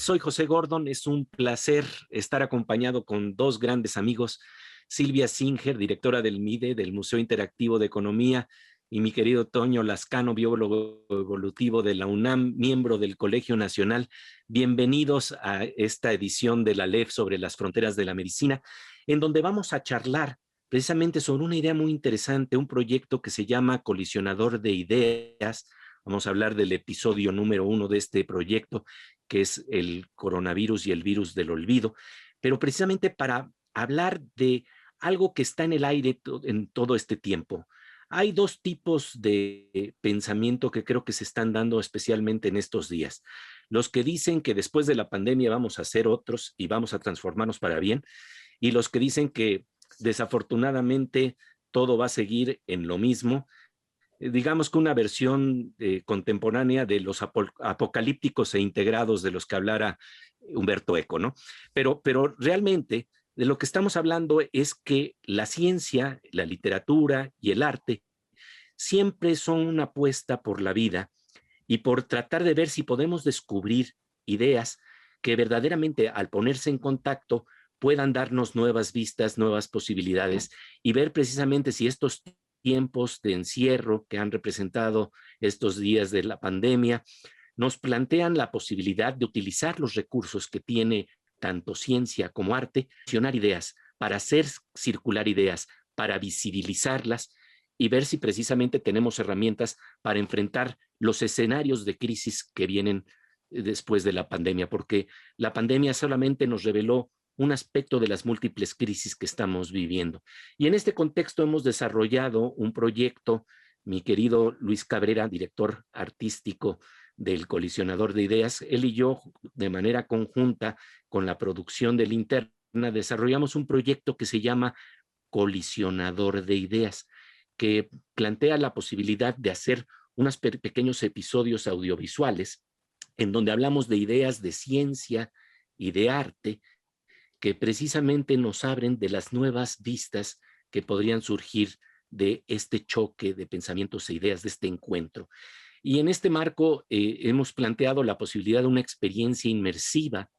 soy José Gordon. Es un placer estar acompañado con dos grandes amigos, Silvia Singer, directora del MIDE, del Museo Interactivo de Economía, y mi querido Toño Lascano, biólogo evolutivo de la UNAM, miembro del Colegio Nacional. Bienvenidos a esta edición de la LEF sobre las fronteras de la medicina, en donde vamos a charlar precisamente sobre una idea muy interesante, un proyecto que se llama Colisionador de Ideas. Vamos a hablar del episodio número 1 de este proyecto, que es el coronavirus y el virus del olvido, pero precisamente para hablar de algo que está en el aire en todo este tiempo. Hay dos tipos de pensamiento que creo que se están dando especialmente en estos días. Los que dicen que después de la pandemia vamos a ser otros y vamos a transformarnos para bien, y los que dicen que desafortunadamente todo va a seguir en lo mismo. Digamos que una versión contemporánea de los apocalípticos e integrados de los que hablara Humberto Eco, ¿no? Pero realmente de lo que estamos hablando es que la ciencia, la literatura y el arte siempre son una apuesta por la vida y por tratar de ver si podemos descubrir ideas que verdaderamente al ponerse en contacto puedan darnos nuevas vistas, nuevas posibilidades, y ver precisamente si estos tiempos de encierro que han representado estos días de la pandemia nos plantean la posibilidad de utilizar los recursos que tiene tanto ciencia como arte, accionar ideas, para hacer circular ideas, para visibilizarlas y ver si precisamente tenemos herramientas para enfrentar los escenarios de crisis que vienen después de la pandemia, porque la pandemia solamente nos reveló un aspecto de las múltiples crisis que estamos viviendo. Y en este contexto hemos desarrollado un proyecto, mi querido Luis Cabrera, director artístico del Colisionador de Ideas, él y yo, de manera conjunta con la producción de Linterna, desarrollamos un proyecto que se llama Colisionador de Ideas, que plantea la posibilidad de hacer unos pequeños episodios audiovisuales en donde hablamos de ideas de ciencia y de arte que precisamente nos abren de las nuevas vistas que podrían surgir de este choque de pensamientos e ideas, de este encuentro. Y en este marco hemos planteado la posibilidad de una experiencia inmersiva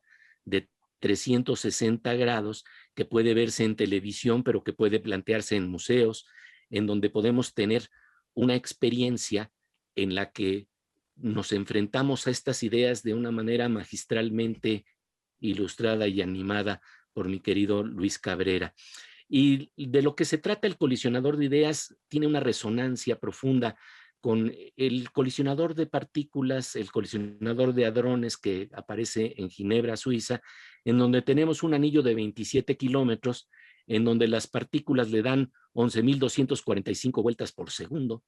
de 360 grados que puede verse en televisión, pero que puede plantearse en museos, en donde podemos tener una experiencia en la que nos enfrentamos a estas ideas de una manera magistralmente ilustrada y animada por mi querido Luis Cabrera. Y de lo que se trata el colisionador de ideas tiene una resonancia profunda con el colisionador de partículas, el colisionador de hadrones que aparece en Ginebra, Suiza, en donde tenemos un anillo de 27 kilómetros, en donde las partículas le dan 11.245 vueltas por segundo,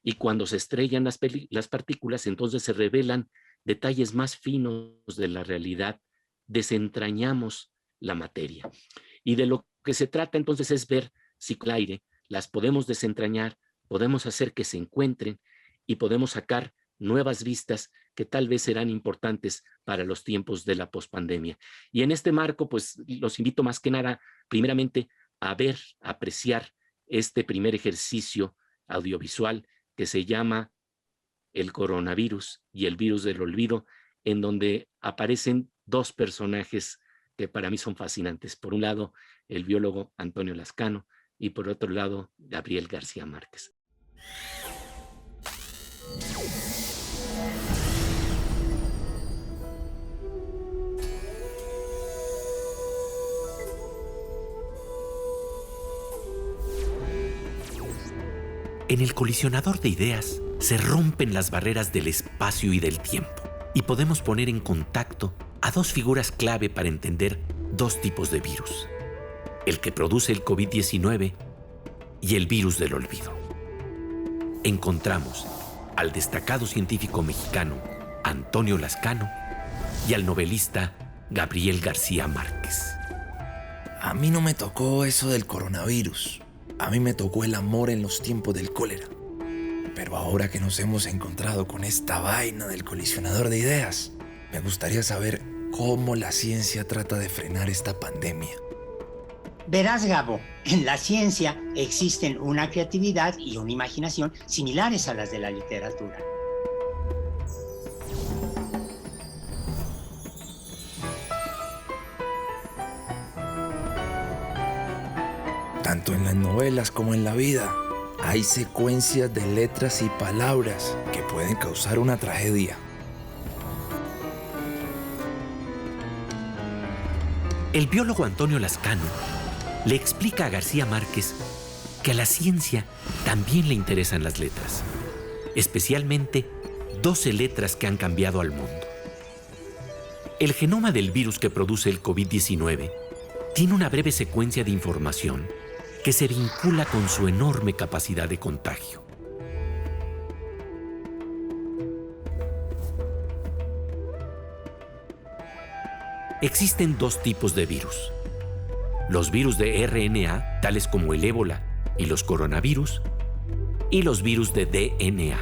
y cuando se estrellan las partículas, entonces se revelan detalles más finos de la realidad, desentrañamos la materia. Y de lo que se trata entonces es ver si con el aire las podemos desentrañar, podemos hacer que se encuentren y podemos sacar nuevas vistas que tal vez serán importantes para los tiempos de la pospandemia. Y en este marco, pues los invito más que nada, primeramente, a ver, a apreciar este primer ejercicio audiovisual que se llama El coronavirus y el virus del olvido, en donde aparecen dos personajes que para mí son fascinantes. Por un lado, el biólogo Antonio Lascano y por otro lado, Gabriel García Márquez. En el colisionador de ideas se rompen las barreras del espacio y del tiempo y podemos poner en contacto a dos figuras clave para entender dos tipos de virus: el que produce el COVID-19 y el virus del olvido. Encontramos al destacado científico mexicano Antonio Lascano y al novelista Gabriel García Márquez. A mí no me tocó eso del coronavirus. A mí me tocó el amor en los tiempos del cólera. Pero ahora que nos hemos encontrado con esta vaina del colisionador de ideas, me gustaría saber cómo la ciencia trata de frenar esta pandemia. Verás, Gabo, en la ciencia existen una creatividad y una imaginación similares a las de la literatura. Tanto en las novelas como en la vida, hay secuencias de letras y palabras que pueden causar una tragedia. El biólogo Antonio Lascano le explica a García Márquez que a la ciencia también le interesan las letras, especialmente 12 letras que han cambiado al mundo. El genoma del virus que produce el COVID-19 tiene una breve secuencia de información que se vincula con su enorme capacidad de contagio. Existen dos tipos de virus: los virus de RNA, tales como el ébola y los coronavirus, y los virus de DNA.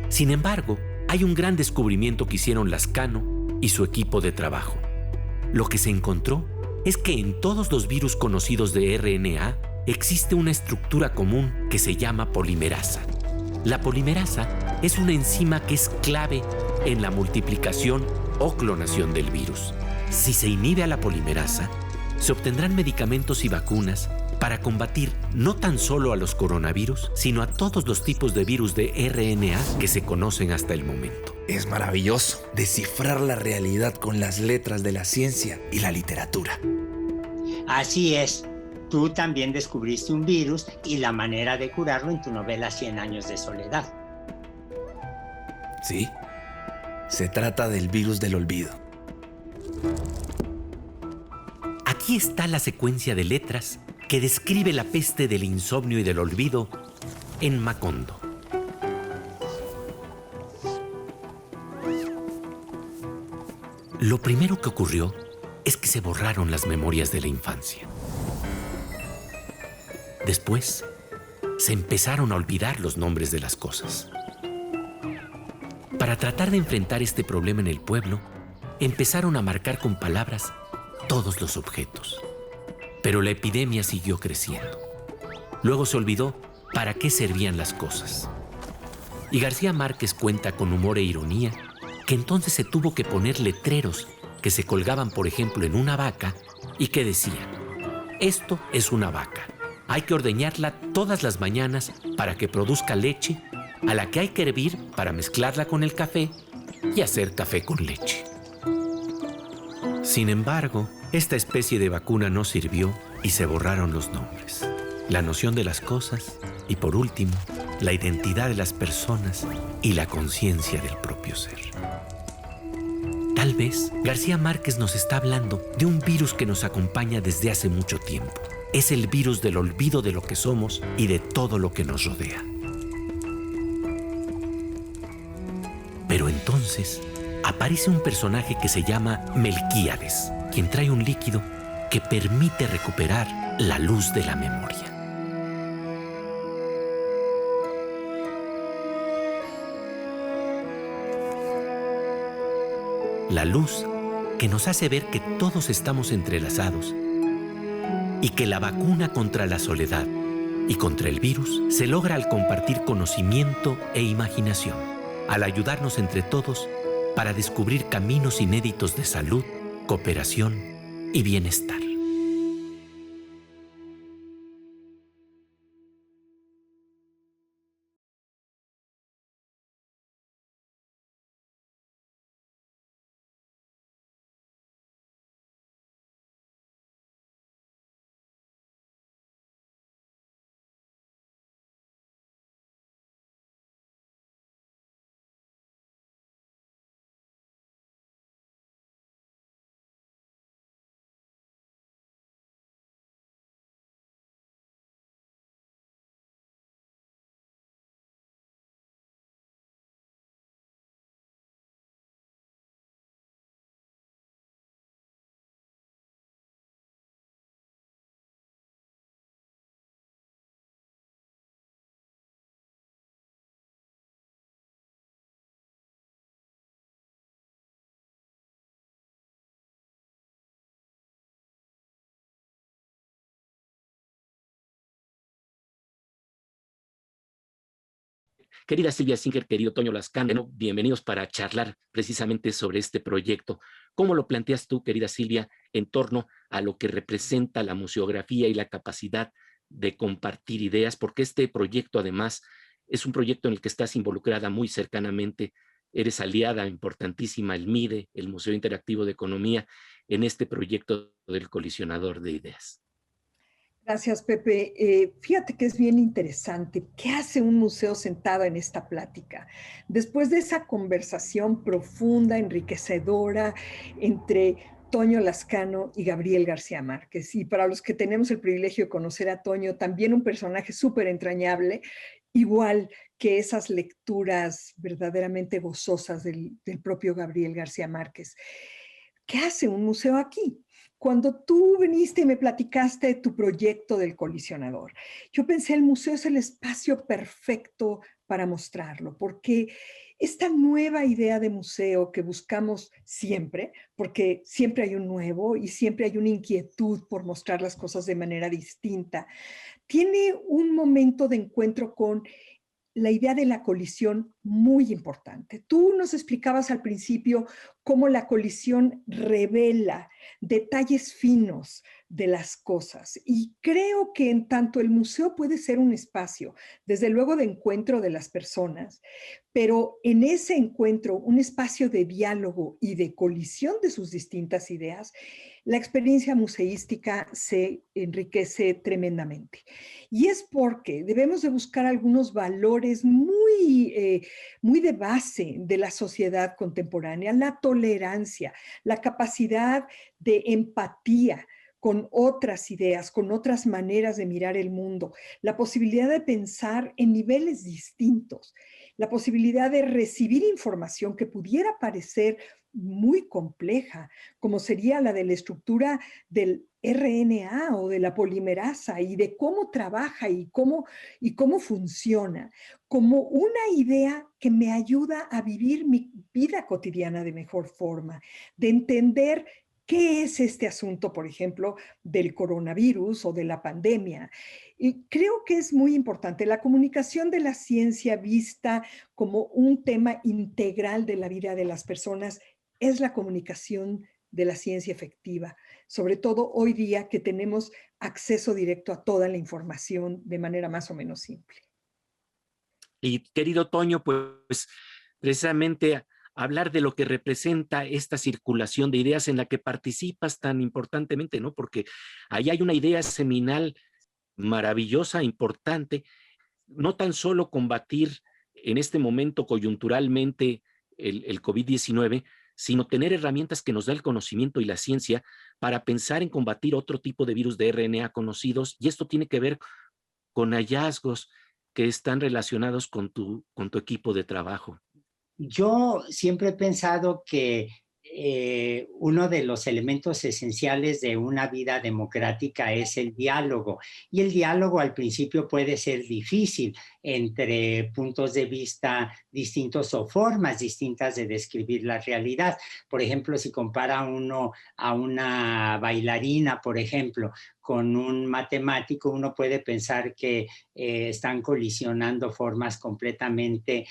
Sin embargo, hay un gran descubrimiento que hicieron Lascano y su equipo de trabajo. Lo que se encontró es que en todos los virus conocidos de RNA existe una estructura común que se llama polimerasa. La polimerasa es una enzima que es clave en la multiplicación o clonación del virus. Si se inhibe a la polimerasa, se obtendrán medicamentos y vacunas para combatir no tan solo a los coronavirus, sino a todos los tipos de virus de RNA que se conocen hasta el momento. Es maravilloso descifrar la realidad con las letras de la ciencia y la literatura. Así es. Tú también descubriste un virus y la manera de curarlo en tu novela 100 años de soledad. Sí, se trata del virus del olvido. Aquí está la secuencia de letras que describe la peste del insomnio y del olvido en Macondo. Lo primero que ocurrió es que se borraron las memorias de la infancia. Después, se empezaron a olvidar los nombres de las cosas. Para tratar de enfrentar este problema en el pueblo, empezaron a marcar con palabras todos los objetos. Pero la epidemia siguió creciendo. Luego se olvidó para qué servían las cosas. Y García Márquez cuenta con humor e ironía que entonces se tuvo que poner letreros que se colgaban, por ejemplo, en una vaca y que decían: esto es una vaca. Hay que ordeñarla todas las mañanas para que produzca leche, a la que hay que hervir para mezclarla con el café y hacer café con leche. Sin embargo, esta especie de vacuna no sirvió y se borraron los nombres, la noción de las cosas y, por último, la identidad de las personas y la conciencia del propio ser. Tal vez García Márquez nos está hablando de un virus que nos acompaña desde hace mucho tiempo. Es el virus del olvido de lo que somos y de todo lo que nos rodea. Pero entonces aparece un personaje que se llama Melquíades, quien trae un líquido que permite recuperar la luz de la memoria. La luz que nos hace ver que todos estamos entrelazados y que la vacuna contra la soledad y contra el virus se logra al compartir conocimiento e imaginación, al ayudarnos entre todos para descubrir caminos inéditos de salud, cooperación y bienestar. Querida Silvia Singer, querido Toño Lascano, bienvenidos para charlar precisamente sobre este proyecto. ¿Cómo lo planteas tú, querida Silvia, en torno a lo que representa la museografía y la capacidad de compartir ideas? Porque este proyecto, además, es un proyecto en el que estás involucrada muy cercanamente. Eres aliada importantísima, el MIDE, el Museo Interactivo de Economía, en este proyecto del colisionador de ideas. Gracias, Pepe. Fíjate que es bien interesante. ¿Qué hace un museo sentado en esta plática? Después de esa conversación profunda, enriquecedora entre Toño Lascano y Gabriel García Márquez. Y para los que tenemos el privilegio de conocer a Toño, también un personaje súper entrañable, igual que esas lecturas verdaderamente gozosas del propio Gabriel García Márquez. ¿Qué hace un museo aquí? Cuando tú viniste y me platicaste de tu proyecto del colisionador, yo pensé el museo es el espacio perfecto para mostrarlo, porque esta nueva idea de museo que buscamos siempre, porque siempre hay un nuevo y siempre hay una inquietud por mostrar las cosas de manera distinta, tiene un momento de encuentro con la idea de la colisión muy importante. Tú nos explicabas al principio cómo la colisión revela detalles finos de las cosas. Y creo que en tanto el museo puede ser un espacio, desde luego de encuentro de las personas, pero en ese encuentro, un espacio de diálogo y de colisión de sus distintas ideas, la experiencia museística se enriquece tremendamente. Y es porque debemos de buscar algunos valores muy de base de la sociedad contemporánea, la tolerancia, la capacidad de empatía con otras ideas, con otras maneras de mirar el mundo, la posibilidad de pensar en niveles distintos, la posibilidad de recibir información que pudiera parecer muy compleja, como sería la de la estructura del RNA o de la polimerasa y de cómo trabaja y cómo funciona, como una idea que me ayuda a vivir mi vida cotidiana de mejor forma, de entender qué es este asunto, por ejemplo, del coronavirus o de la pandemia. Y creo que es muy importante la comunicación de la ciencia vista como un tema integral de la vida de las personas es la comunicación de la ciencia efectiva, sobre todo hoy día que tenemos acceso directo a toda la información de manera más o menos simple. Y querido Toño, pues precisamente hablar de lo que representa esta circulación de ideas en la que participas tan importantemente, ¿no? Porque ahí hay una idea seminal maravillosa, importante, no tan solo combatir en este momento coyunturalmente el COVID-19, sino tener herramientas que nos da el conocimiento y la ciencia para pensar en combatir otro tipo de virus de RNA conocidos, y esto tiene que ver con hallazgos que están relacionados con tu equipo de trabajo. Yo siempre he pensado que uno de los elementos esenciales de una vida democrática es el diálogo. Y el diálogo al principio puede ser difícil entre puntos de vista distintos o formas distintas de describir la realidad. Por ejemplo, si compara uno a una bailarina, por ejemplo, con un matemático, uno puede pensar que están colisionando formas completamente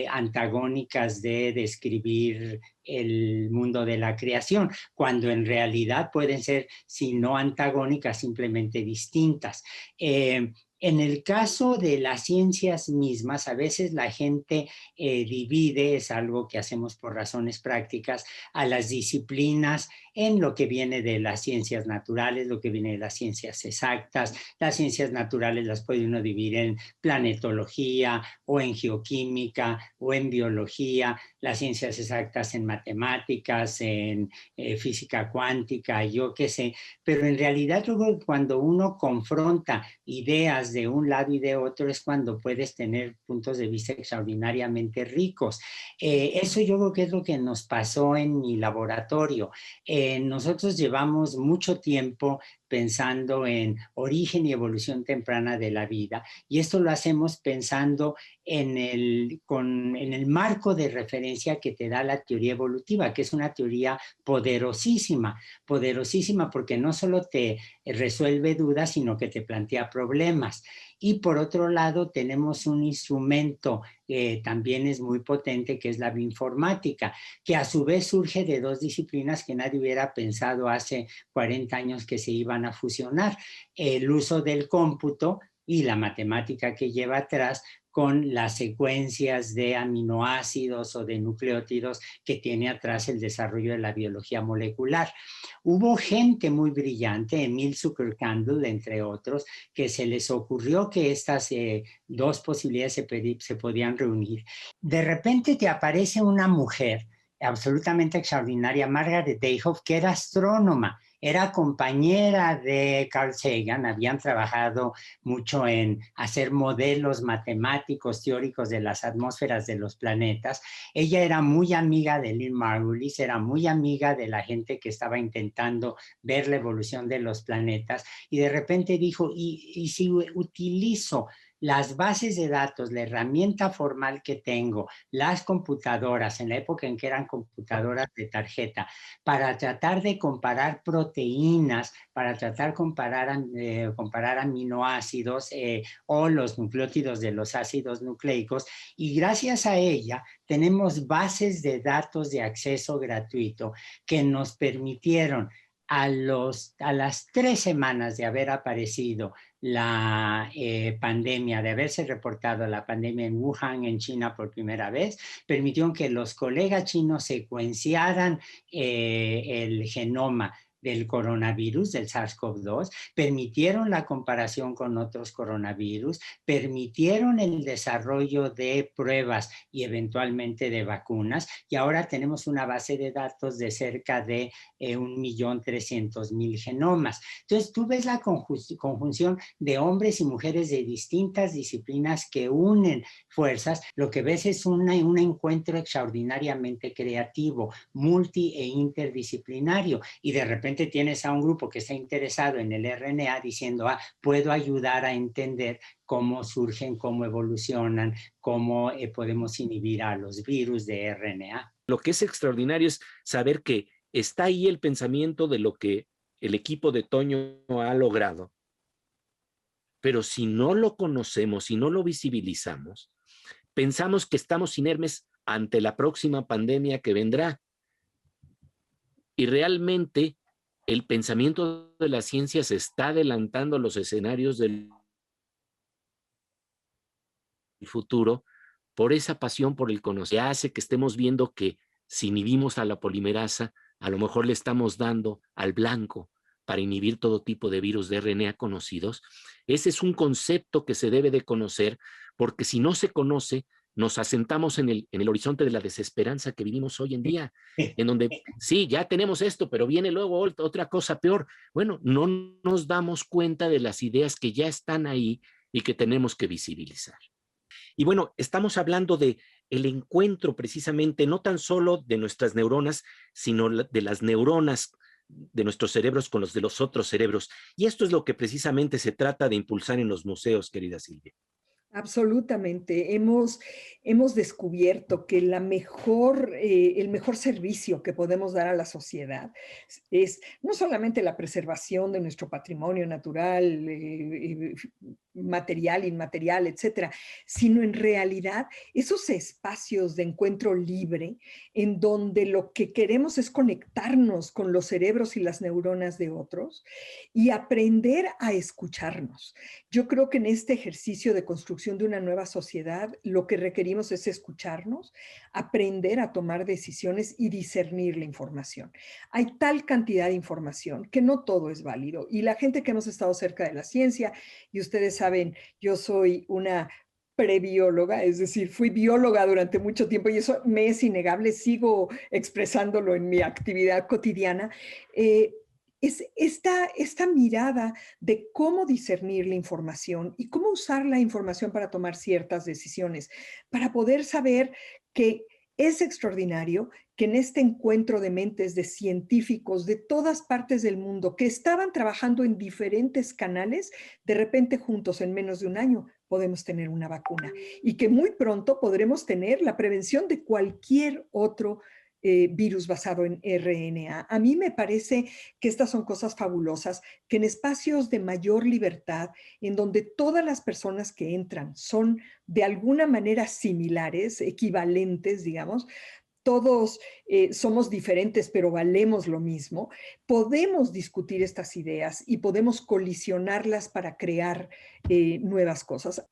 antagónicas de describir el mundo de la creación, cuando en realidad pueden ser, si no antagónicas, simplemente distintas. En el caso de las ciencias mismas, a veces la gente divide, es algo que hacemos por razones prácticas, a las disciplinas en lo que viene de las ciencias naturales, lo que viene de las ciencias exactas. Las ciencias naturales las puede uno dividir en planetología o en geoquímica o en biología, las ciencias exactas en matemáticas, en física cuántica, yo qué sé. Pero en realidad yo creo que cuando uno confronta ideas de un lado y de otro es cuando puedes tener puntos de vista extraordinariamente ricos. Eso yo creo que es lo que nos pasó en mi laboratorio. Nosotros llevamos mucho tiempo pensando en origen y evolución temprana de la vida, y esto lo hacemos pensando en el marco de referencia que te da la teoría evolutiva, que es una teoría poderosísima porque no solo te resuelve dudas, sino que te plantea problemas. Y por otro lado tenemos un instrumento que también es muy potente, que es la bioinformática, que a su vez surge de dos disciplinas que nadie hubiera pensado hace 40 años que se iban a fusionar: el uso del cómputo y la matemática que lleva atrás, con las secuencias de aminoácidos o de nucleótidos que tiene atrás el desarrollo de la biología molecular. Hubo gente muy brillante, Emil Zuckerkandl, entre otros, que se les ocurrió que estas dos posibilidades se podían reunir. De repente te aparece una mujer absolutamente extraordinaria, Margaret Dayhoff, que era astrónoma, era compañera de Carl Sagan, habían trabajado mucho en hacer modelos matemáticos, teóricos de las atmósferas de los planetas. Ella era muy amiga de Lynn Margulis, era muy amiga de la gente que estaba intentando ver la evolución de los planetas, y de repente dijo, ¿y si utilizo las bases de datos, la herramienta formal que tengo, las computadoras, en la época en que eran computadoras de tarjeta, para tratar de comparar proteínas, para tratar de comparar aminoácidos o los nucleótidos de los ácidos nucleicos? Y gracias a ella tenemos bases de datos de acceso gratuito que nos permitieron a las 3 semanas de haber aparecido la pandemia, de haberse reportado la pandemia en Wuhan, en China, por primera vez, permitieron que los colegas chinos secuenciaran el genoma del coronavirus, del SARS-CoV-2, permitieron la comparación con otros coronavirus, permitieron el desarrollo de pruebas y eventualmente de vacunas, y ahora tenemos una base de datos de cerca de 1.300.000 genomas. Entonces tú ves la conjunción de hombres y mujeres de distintas disciplinas que unen fuerzas. Lo que ves es un encuentro extraordinariamente creativo, multi e interdisciplinario, y de repente tienes a un grupo que está interesado en el RNA diciendo, puedo ayudar a entender cómo surgen, cómo evolucionan, cómo podemos inhibir a los virus de RNA. Lo que es extraordinario es saber que está ahí el pensamiento de lo que el equipo de Toño ha logrado. Pero si no lo conocemos, si no lo visibilizamos, pensamos que estamos inermes ante la próxima pandemia que vendrá. Y realmente el pensamiento de la ciencia se está adelantando a los escenarios del futuro por esa pasión por el conocimiento. Hace que estemos viendo que si inhibimos a la polimerasa, a lo mejor le estamos dando al blanco para inhibir todo tipo de virus de RNA conocidos. Ese es un concepto que se debe de conocer, porque si no se conoce, nos asentamos en el horizonte de la desesperanza que vivimos hoy en día, en donde sí, ya tenemos esto, pero viene luego otra cosa peor. Bueno, no nos damos cuenta de las ideas que ya están ahí y que tenemos que visibilizar. Y bueno, estamos hablando de el encuentro precisamente, no tan solo de nuestras neuronas, sino de las neuronas de nuestros cerebros con los de los otros cerebros. Y esto es lo que precisamente se trata de impulsar en los museos, querida Silvia. Absolutamente. Hemos descubierto que el mejor servicio que podemos dar a la sociedad es no solamente la preservación de nuestro patrimonio natural, material, inmaterial, etcétera, sino en realidad esos espacios de encuentro libre en donde lo que queremos es conectarnos con los cerebros y las neuronas de otros y aprender a escucharnos. Yo creo que en este ejercicio de construcción de una nueva sociedad, lo que requerimos es escucharnos, aprender a tomar decisiones y discernir la información. Hay tal cantidad de información que no todo es válido, y la gente que hemos estado cerca de la ciencia, y ustedes saben, yo soy una prebióloga, es decir, fui bióloga durante mucho tiempo y eso me es innegable, sigo expresándolo en mi actividad cotidiana. Es esta mirada de cómo discernir la información y cómo usar la información para tomar ciertas decisiones, para poder saber que es extraordinario que en este encuentro de mentes de científicos de todas partes del mundo que estaban trabajando en diferentes canales, de repente juntos en menos de un año podemos tener una vacuna y que muy pronto podremos tener la prevención de cualquier otro virus basado en RNA. A mí me parece que estas son cosas fabulosas, que en espacios de mayor libertad, en donde todas las personas que entran son de alguna manera similares, equivalentes, digamos, todos somos diferentes, pero valemos lo mismo, podemos discutir estas ideas y podemos colisionarlas para crear nuevas cosas.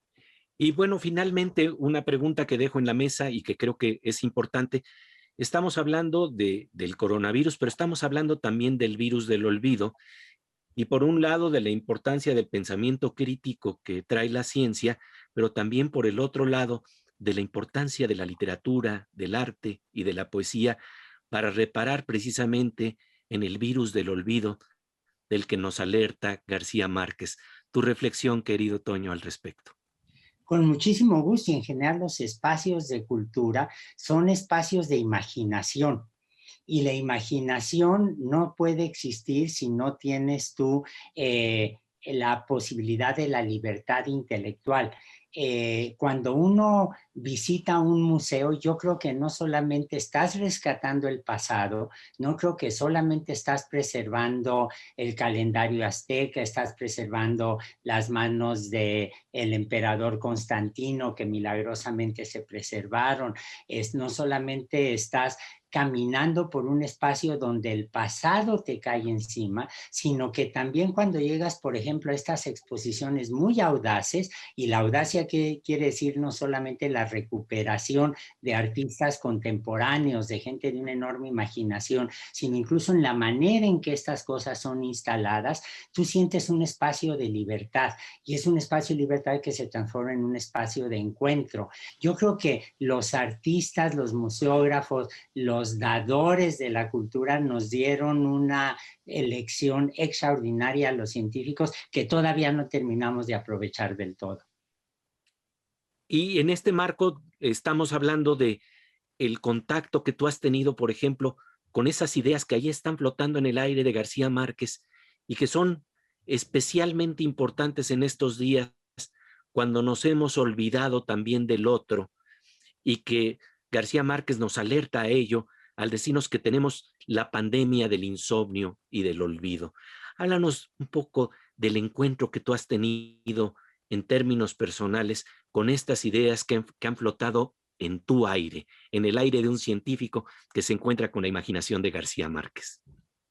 Y bueno, finalmente, una pregunta que dejo en la mesa y que creo que es importante. Estamos hablando del coronavirus, pero estamos hablando también del virus del olvido. Y por un lado, de la importancia del pensamiento crítico que trae la ciencia, pero también por el otro lado, de la importancia de la literatura, del arte y de la poesía para reparar precisamente en el virus del olvido del que nos alerta García Márquez. Tu reflexión, querido Toño, al respecto. Con muchísimo gusto, y en general los espacios de cultura son espacios de imaginación. Y la imaginación no puede existir si no tienes tú la posibilidad de la libertad intelectual. Cuando uno visita un museo, yo creo que no solamente estás rescatando el pasado, no creo que solamente estás preservando el calendario azteca, estás preservando las manos del emperador Constantino que milagrosamente se preservaron, no solamente estás caminando por un espacio donde el pasado te cae encima, sino que también cuando llegas, por ejemplo, a estas exposiciones muy audaces, y la audacia que quiere decir no solamente la recuperación de artistas contemporáneos, de gente de una enorme imaginación, sino incluso en la manera en que estas cosas son instaladas, tú sientes un espacio de libertad, y es un espacio de libertad que se transforma en un espacio de encuentro. Yo creo que los artistas, los museógrafos, los dadores de la cultura nos dieron una lección extraordinaria a los científicos que todavía no terminamos de aprovechar del todo. Y en este marco estamos hablando de el contacto que tú has tenido, por ejemplo, con esas ideas que ahí están flotando en el aire de García Márquez y que son especialmente importantes en estos días cuando nos hemos olvidado también del otro y que García Márquez nos alerta a ello al decirnos que tenemos la pandemia del insomnio y del olvido. Háblanos un poco del encuentro que tú has tenido en términos personales con estas ideas que han flotado en tu aire, en el aire de un científico que se encuentra con la imaginación de García Márquez.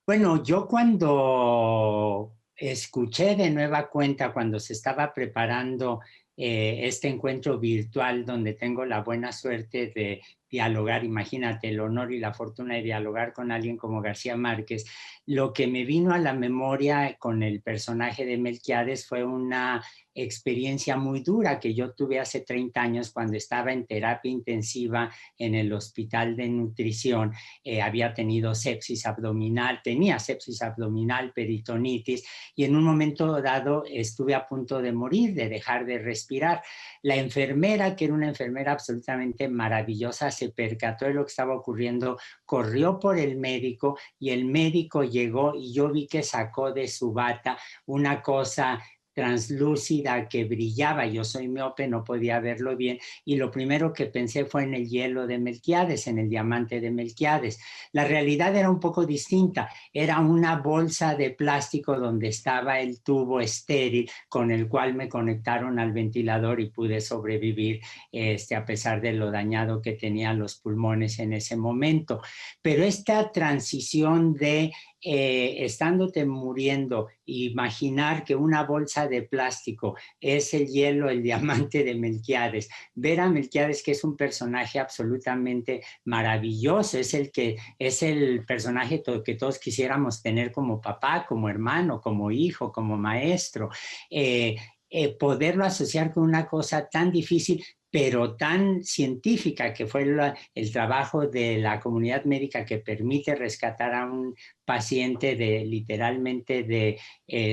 Bueno, yo cuando escuché de nueva cuenta, cuando se estaba preparando este encuentro virtual donde tengo la buena suerte de dialogar, imagínate el honor y la fortuna de dialogar con alguien como García Márquez, lo que me vino a la memoria con el personaje de Melquiades fue una experiencia muy dura que yo tuve hace 30 años cuando estaba en terapia intensiva en el hospital de nutrición. Había tenido sepsis abdominal, tenía sepsis abdominal, peritonitis, y en un momento dado estuve a punto de morir, de dejar de respirar. La enfermera, que era una enfermera absolutamente maravillosa, se percató de lo que estaba ocurriendo, corrió por el médico y el médico llegó y yo vi que sacó de su bata una cosa translúcida que brillaba. Yo soy miope, no podía verlo bien, y lo primero que pensé fue en el hielo de Melquiades, en el diamante de Melquiades. La realidad era un poco distinta, era una bolsa de plástico donde estaba el tubo estéril con el cual me conectaron al ventilador y pude sobrevivir a pesar de lo dañado que tenían los pulmones en ese momento. Pero esta transición de estándote muriendo, imaginar que una bolsa de plástico es el hielo, el diamante de Melquiades, ver a Melquiades, que es un personaje absolutamente maravilloso, es el personaje que todos quisiéramos tener como papá, como hermano, como hijo, como maestro, poderlo asociar con una cosa tan difícil pero tan científica, que fue el trabajo de la comunidad médica que permite rescatar a un paciente literalmente de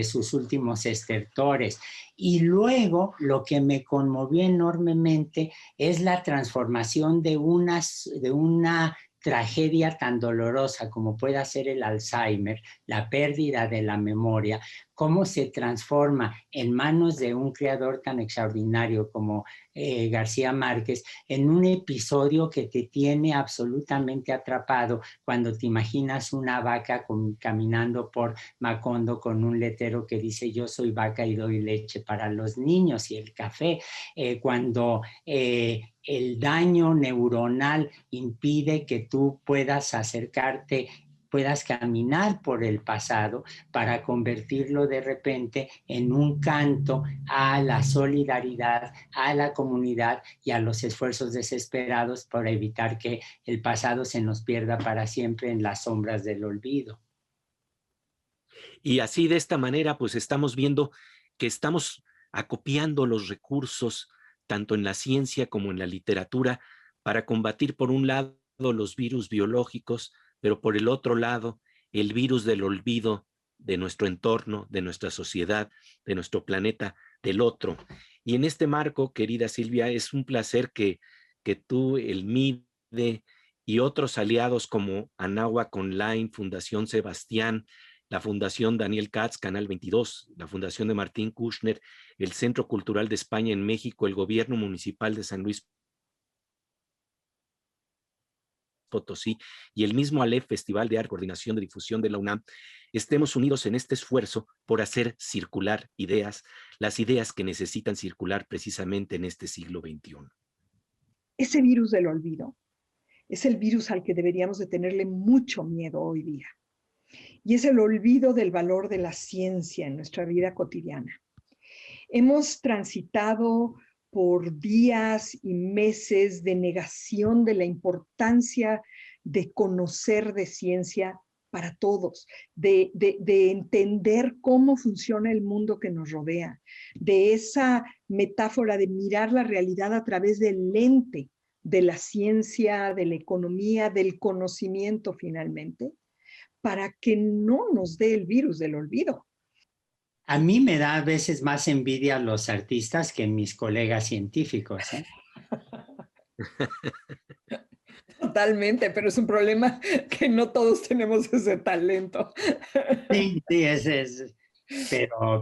sus últimos estertores. Y luego lo que me conmovió enormemente es la transformación de una tragedia tan dolorosa como pueda ser el Alzheimer, la pérdida de la memoria, cómo se transforma en manos de un creador tan extraordinario como García Márquez en un episodio que te tiene absolutamente atrapado cuando te imaginas una vaca caminando por Macondo con un letrero que dice yo soy vaca y doy leche para los niños y el café, cuando el daño neuronal impide que tú puedas acercarte, puedas caminar por el pasado para convertirlo de repente en un canto a la solidaridad, a la comunidad y a los esfuerzos desesperados para evitar que el pasado se nos pierda para siempre en las sombras del olvido. Y así de esta manera, pues estamos viendo que estamos acopiando los recursos, tanto en la ciencia como en la literatura, para combatir por un lado los virus biológicos, pero por el otro lado el virus del olvido de nuestro entorno, de nuestra sociedad, de nuestro planeta, del otro. Y en este marco, querida Silvia, es un placer que tú, el MIDE y otros aliados como Anáhuac Online, Fundación Sebastián, la Fundación Daniel Katz, Canal 22, la Fundación de Martín Kushner, el Centro Cultural de España en México, el Gobierno Municipal de San Luis Potosí y el mismo ALEF, Festival de Arte, Coordinación de Difusión de la UNAM, estemos unidos en este esfuerzo por hacer circular ideas, las ideas que necesitan circular precisamente en este siglo XXI. Ese virus del olvido es el virus al que deberíamos de tenerle mucho miedo hoy día. Y es el olvido del valor de la ciencia en nuestra vida cotidiana. Hemos transitado por días y meses de negación de la importancia de conocer de ciencia para todos, de entender cómo funciona el mundo que nos rodea, de esa metáfora de mirar la realidad a través del lente de la ciencia, de la economía, del conocimiento finalmente, para que no nos dé el virus del olvido. A mí me da a veces más envidia a los artistas que mis colegas científicos, ¿eh? Totalmente, pero es un problema que no todos tenemos ese talento. Sí,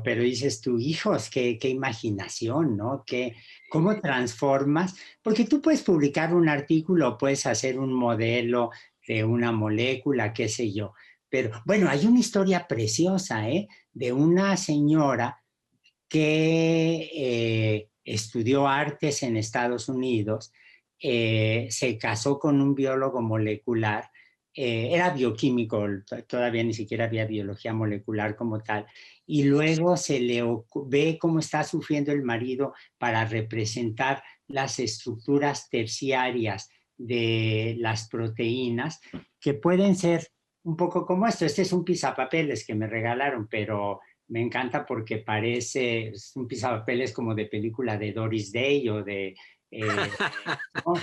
pero dices tú, hijos, qué imaginación, ¿no? ¿Cómo transformas? Porque tú puedes publicar un artículo, puedes hacer un modelo de una molécula, qué sé yo. Pero bueno, hay una historia preciosa, ¿eh? De una señora que estudió artes en Estados Unidos, se casó con un biólogo molecular, era bioquímico, todavía ni siquiera había biología molecular como tal, y luego se le ve cómo está sufriendo el marido para representar las estructuras terciarias de las proteínas, que pueden ser un poco como esto. Este es un pisapapeles que me regalaron, pero me encanta porque parece un pisapapeles como de película de Doris Day o de, ¿no?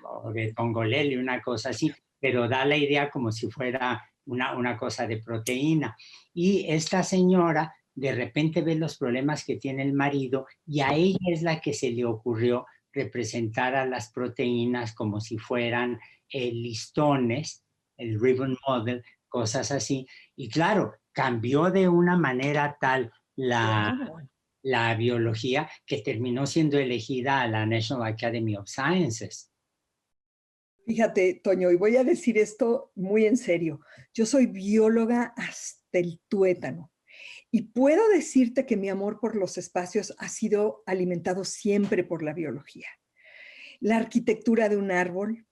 O de Tongolele, una cosa así, pero da la idea como si fuera una cosa de proteína. Y esta señora de repente ve los problemas que tiene el marido y a ella es la que se le ocurrió representar a las proteínas como si fueran listones, el ribbon model, cosas así. Y claro, cambió de una manera tal la biología que terminó siendo elegida a la National Academy of Sciences. Fíjate, Toño, y voy a decir esto muy en serio. Yo soy bióloga hasta el tuétano. Y puedo decirte que mi amor por los espacios ha sido alimentado siempre por la biología. La arquitectura de un árbol,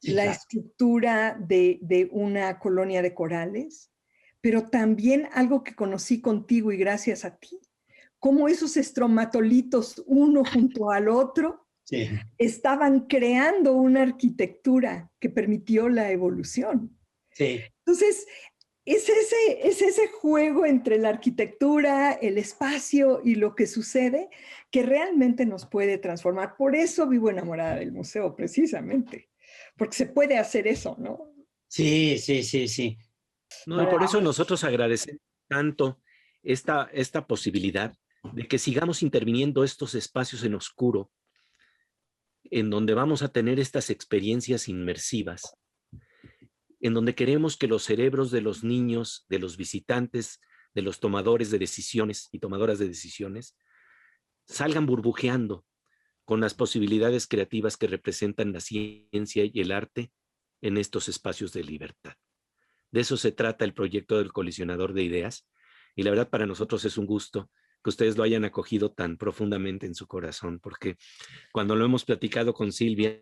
sí, la estructura de una colonia de corales, pero también algo que conocí contigo y gracias a ti, cómo esos estromatolitos uno junto al otro sí, estaban creando una arquitectura que permitió la evolución. Sí. Entonces, es ese juego entre la arquitectura, el espacio y lo que sucede que realmente nos puede transformar. Por eso vivo enamorada del museo, precisamente, porque se puede hacer eso, ¿no? Sí. No, y por eso nosotros agradecemos tanto esta posibilidad de que sigamos interviniendo estos espacios en oscuro, en donde vamos a tener estas experiencias inmersivas, en donde queremos que los cerebros de los niños, de los visitantes, de los tomadores de decisiones y tomadoras de decisiones salgan burbujeando con las posibilidades creativas que representan la ciencia y el arte en estos espacios de libertad. De eso se trata el proyecto del colisionador de ideas, y la verdad para nosotros es un gusto que ustedes lo hayan acogido tan profundamente en su corazón, porque cuando lo hemos platicado con Silvia,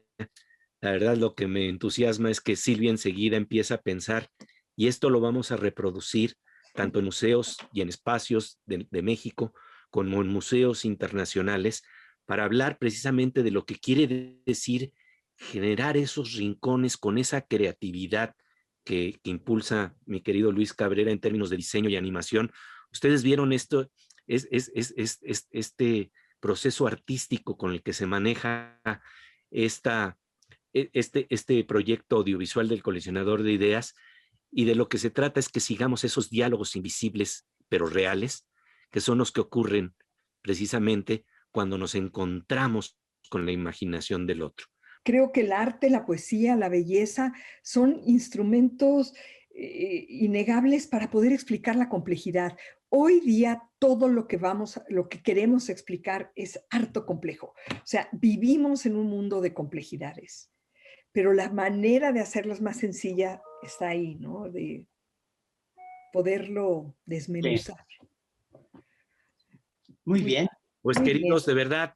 la verdad lo que me entusiasma es que Silvia enseguida empieza a pensar, y esto lo vamos a reproducir tanto en museos y en espacios de México, como en museos internacionales, para hablar precisamente de lo que quiere decir generar esos rincones con esa creatividad que impulsa mi querido Luis Cabrera en términos de diseño y animación. Ustedes vieron esto, este proceso artístico con el que se maneja este proyecto audiovisual del colisionador de ideas, y de lo que se trata es que sigamos esos diálogos invisibles pero reales, que son los que ocurren precisamente cuando nos encontramos con la imaginación del otro. Creo que el arte, la poesía, la belleza son instrumentos innegables para poder explicar la complejidad. Hoy día todo lo que queremos explicar es harto complejo. O sea, vivimos en un mundo de complejidades, pero la manera de hacerlas más sencilla está ahí, ¿no? De poderlo desmenuzar. Muy bien. Pues Muy queridos, bien. de verdad,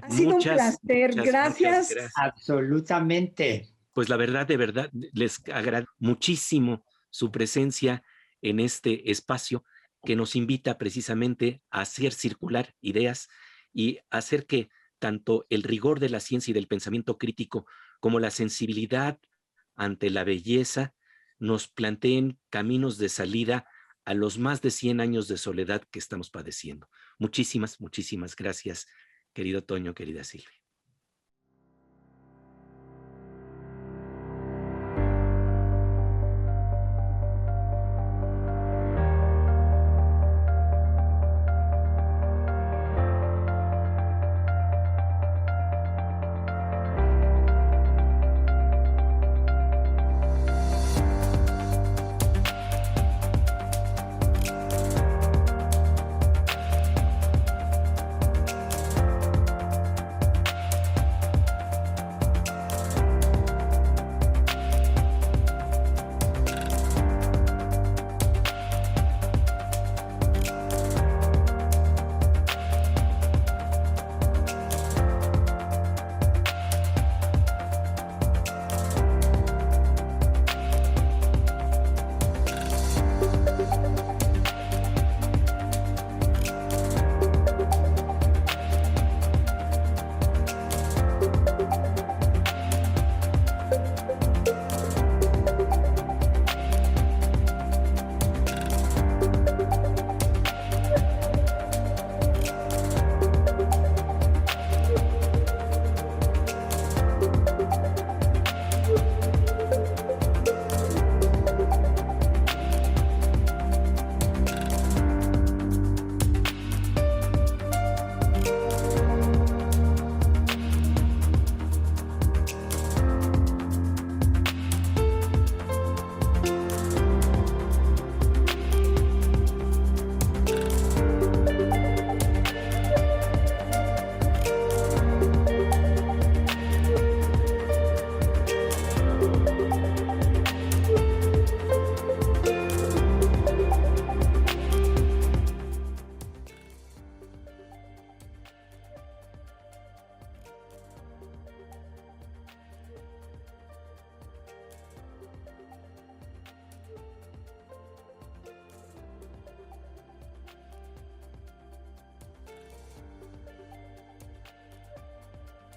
Ha sido un placer. Gracias. gracias. Absolutamente. Pues la verdad, de verdad, les agradezco muchísimo su presencia en este espacio que nos invita precisamente a hacer circular ideas y hacer que tanto el rigor de la ciencia y del pensamiento crítico como la sensibilidad ante la belleza nos planteen caminos de salida a los más de 100 años de soledad que estamos padeciendo. Muchísimas, muchísimas gracias, querido Toño, querida Silvia.